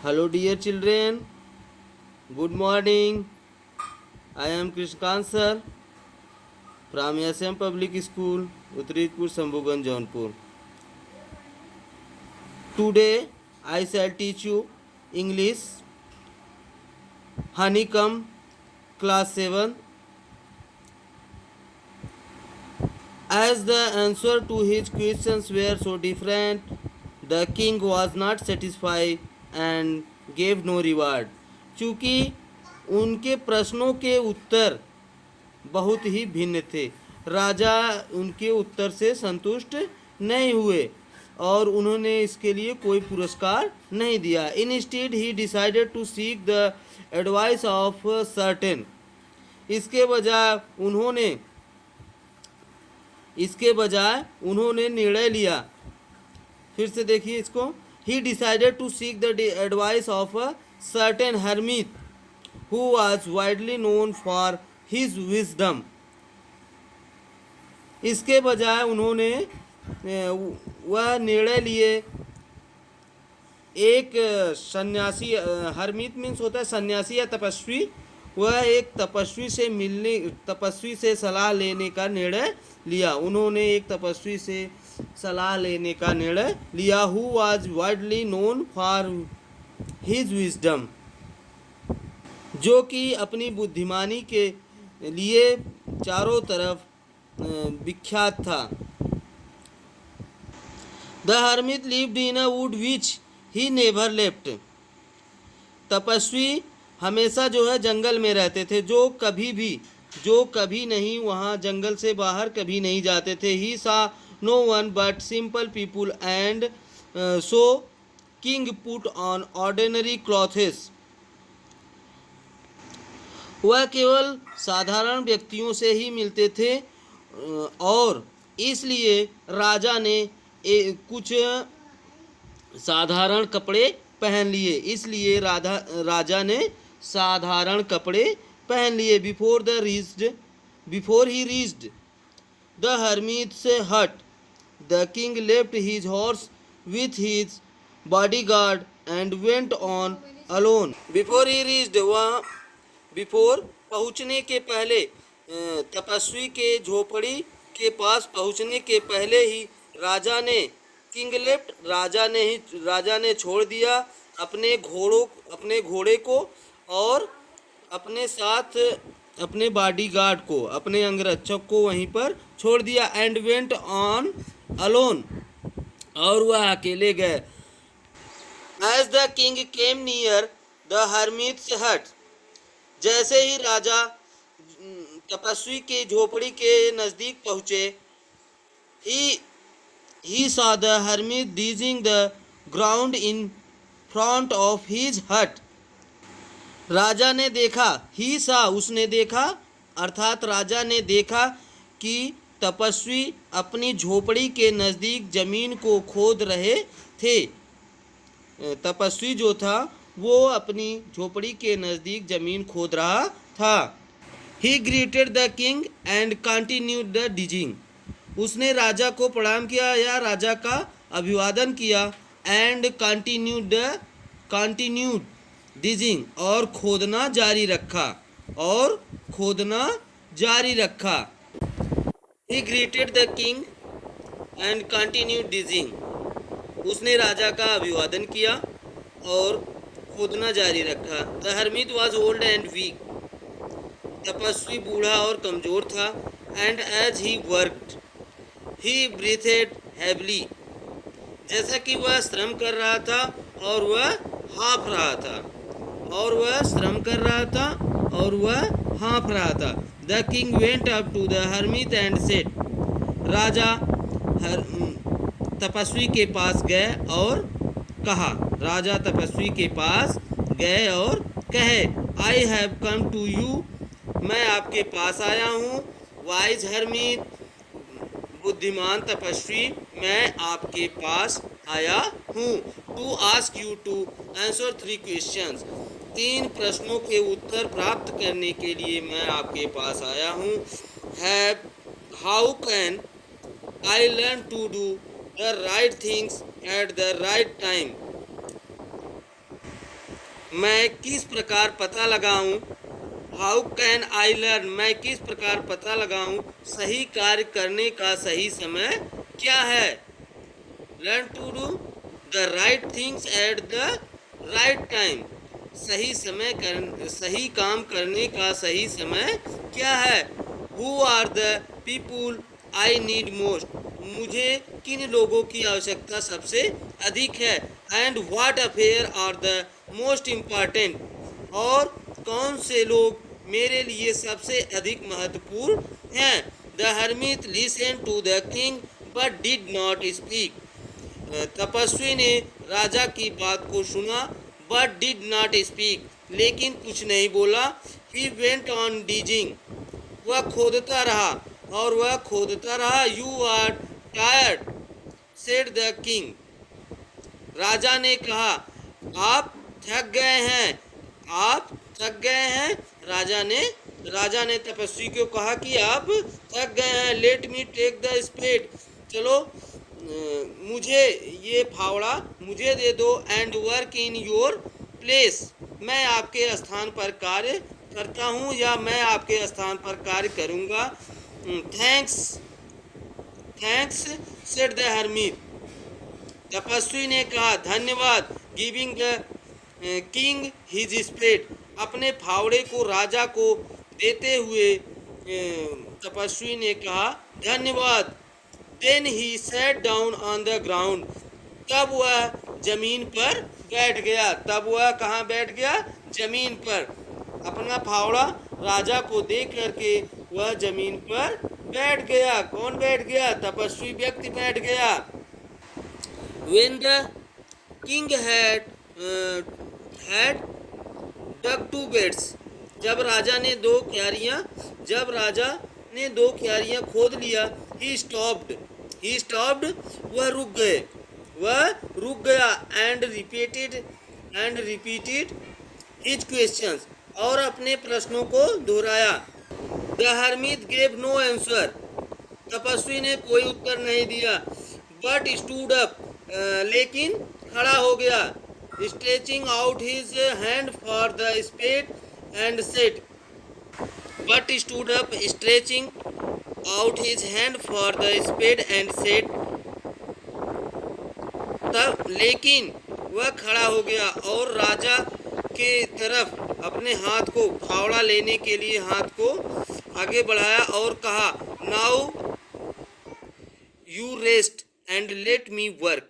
Hello, dear children. Good morning. I am Krishkant sir from SM Public School, Utritpur, Sambhugan, Jaunpur. Today, I shall teach you English, Honeycomb, Class 7. As the answer to his questions were so different, the king was not satisfied and gave no reward. चूँकि उनके प्रश्नों के उत्तर बहुत ही भिन्न थे, राजा उनके उत्तर से संतुष्ट नहीं हुए और उन्होंने इसके लिए कोई पुरस्कार नहीं दिया. Instead he decided to seek the advice of certain. इसके बजाय उन्होंने निर्णय लिया. फिर से देखिए इसको. He decided to seek the advice of a certain hermit who was widely known for his wisdom. इसके बजाय उन्होंने वह निर्णय लिए एक सन्यासी. हर्मिट मीन्स होता है सन्यासी या तपस्वी. वह एक तपस्वी से सलाह लेने का निर्णय लिया. उन्होंने एक तपस्वी से सलाह लेने का निर्णय लिया. Who was widely known for his wisdom, जो कि अपनी बुद्धिमानी के लिए चारों तरफ विख्यात था. The hermit lived in a would which he never left. तपस्वी हमेशा जो है जंगल में रहते थे, जो कभी नहीं वहाँ जंगल से बाहर कभी नहीं जाते थे. He saw no one but simple people and so king put on ordinary clothes. वह केवल साधारण व्यक्तियों से ही मिलते थे और इसलिए राजा ने कुछ साधारण कपड़े पहन लिए. राजा ने साधारण कपड़े पहन लिए. Before he reached the hermit's hut, the king left his horse with his bodyguard and went on alone. Before पहुँचने के पहले, तपस्वी के झोपड़ी के पास पहुँचने के पहले ही राजा ने छोड़ दिया अपने घोड़े को और अपने साथ अपने बॉडीगार्ड को, अपने अंगरक्षक को वहीं पर छोड़ दिया. एंड वेंट ऑन अलोन, और वह अकेले गए. As the king came near the hermit's hut, जैसे ही राजा तपस्वी के झोपड़ी के नज़दीक पहुँचे, he saw the hermit digging the ground in front of his hut. राजा ने देखा, ही सा उसने देखा, अर्थात राजा ने देखा कि तपस्वी अपनी झोपड़ी के नज़दीक ज़मीन को खोद रहे थे. तपस्वी जो था वो अपनी झोपड़ी के नज़दीक ज़मीन खोद रहा था. He greeted the king and continued the digging. उसने राजा को प्रणाम किया या राजा का अभिवादन किया. एंड कंटिन्यूड डिजिंग, और खोदना जारी रखा. He greeted the king and continued digging. उसने राजा का अभिवादन किया और खोदना जारी रखा. The hermit was old and weak. तपस्वी बूढ़ा और कमज़ोर था. And as he worked he breathed heavily. जैसा कि वह श्रम कर रहा था और वह हाँफ रहा था. The king went up to the hermit and said. राजा तपस्वी के पास गए और कहे, I have come to you, मैं आपके पास आया हूँ. वाइज हर्मिट, बुद्धिमान तपस्वी, मैं आपके पास आया हूँ. To ask you to answer 3 questions. 3 प्रश्नों के उत्तर प्राप्त करने के लिए मैं आपके पास आया हूँ. How can I learn to do the right things at the right time. मैं किस प्रकार पता लगाऊं? How can I learn? मैं किस प्रकार पता लगाऊं? सही कार्य करने का सही समय क्या है? Learn to do the right things at the right time. सही काम करने का सही समय क्या है? Who are the people I need most? मुझे किन लोगों की आवश्यकता सबसे अधिक है? And what affair are the most important? और कौन से लोग मेरे लिए सबसे अधिक महत्वपूर्ण हैं? The hermit listen to the king but did not speak. तपस्वी ने राजा की बात को सुना बट डिड नॉट स्पीक, लेकिन कुछ नहीं बोला। ही वेंट ऑन डिजिंग, वह खोदता रहा और वह खोदता रहा। You are tired said the king, राजा ने कहा। आप थक गए हैं, आप थक गए हैं। राजा ने तपस्वी को कहा कि आप थक गए हैं। Let me take the spade, चलो मुझे ये फावड़ा मुझे दे दो। And work in your place, मैं आपके स्थान पर कार्य करता हूँ या मैं आपके स्थान पर कार्य करूँगा। Thanks thanks said the hermit, तपस्वी ने कहा धन्यवाद। Giving the king his spade, अपने फावड़े को राजा को देते हुए तपस्वी ने कहा धन्यवाद। Then he sat down on the ground, तब वह जमीन पर बैठ गया। तब वह कहाँ बैठ गया? जमीन पर। अपना फावड़ा राजा को दे करके वह जमीन पर बैठ गया। कौन बैठ गया? तपस्वी व्यक्ति बैठ गया। When the king had dug two beds, जब राजा ने दो क्यारियां खोद लिया। he stopped, वह रुक गया। and repeated his questions, और अपने प्रश्नों को दोहराया। the hermit gave no answer, तपस्वी ने कोई उत्तर नहीं दिया। but stood up, लेकिन खड़ा हो गया। stretching out his hand for the spade and said, but stood up, stretching out his hand for the spade and said, तब लेकिन वह खड़ा हो गया और राजा के तरफ अपने हाथ को, फावड़ा लेने के लिए हाथ को आगे बढ़ाया और कहा, now you rest and let me work,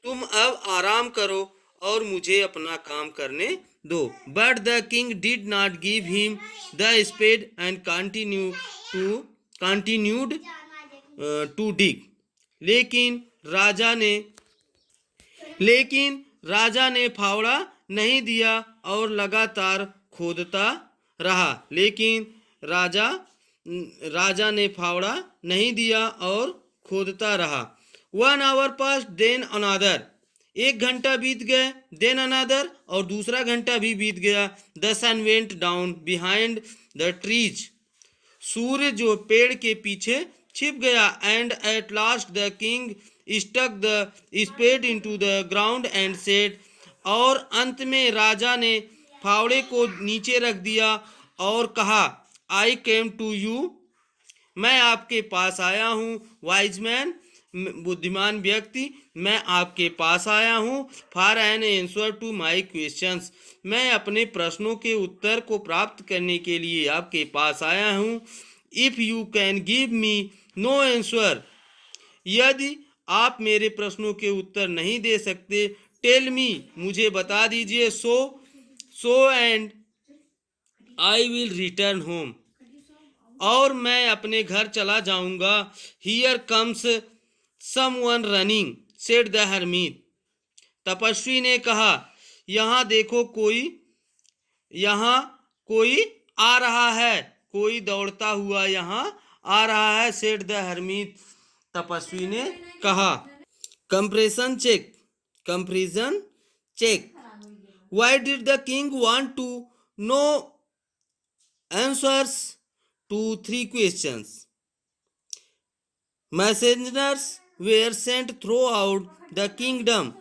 तुम अब आराम करो और मुझे अपना काम करने दो। But the king did not give him the spade and continued to dig, लेकिन राजा ने फावड़ा नहीं दिया और लगातार खोदता रहा। लेकिन राजा ने फावड़ा नहीं दिया और खोदता रहा। 1 hour passed, then another, एक घंटा बीत गया। देन अनदर, और दूसरा घंटा भी बीत गया। The sun went down behind the trees, सूर्य जो पेड़ के पीछे छिप गया। And at last the king stuck the spade into the ground and said, और अंत में राजा ने फावड़े को नीचे रख दिया और कहा, आई केम टू यू, मैं आपके पास आया हूँ। वाइज मैन, बुद्धिमान व्यक्ति, मैं आपके पास आया हूँ। For an answer to my questions, मैं अपने प्रश्नों के उत्तर को प्राप्त करने के लिए आपके पास आया हूँ। If you can give me know answer, यदि आप मेरे प्रश्नों के उत्तर नहीं दे सकते, टेल मी, मुझे बता दीजिए। So and I will return home, और मैं अपने घर चला जाऊंगा। Here comes someone running said the hermit, तपस्वी ने कहा, यहाँ देखो कोई आ रहा है, कोई दौड़ता हुआ यहाँ आ रहा है। सेड द हर्मिट, तपस्वी ने कहा। Comprehension check, why did the king want to know answers to 3 questions. Messengers were sent throughout the kingdom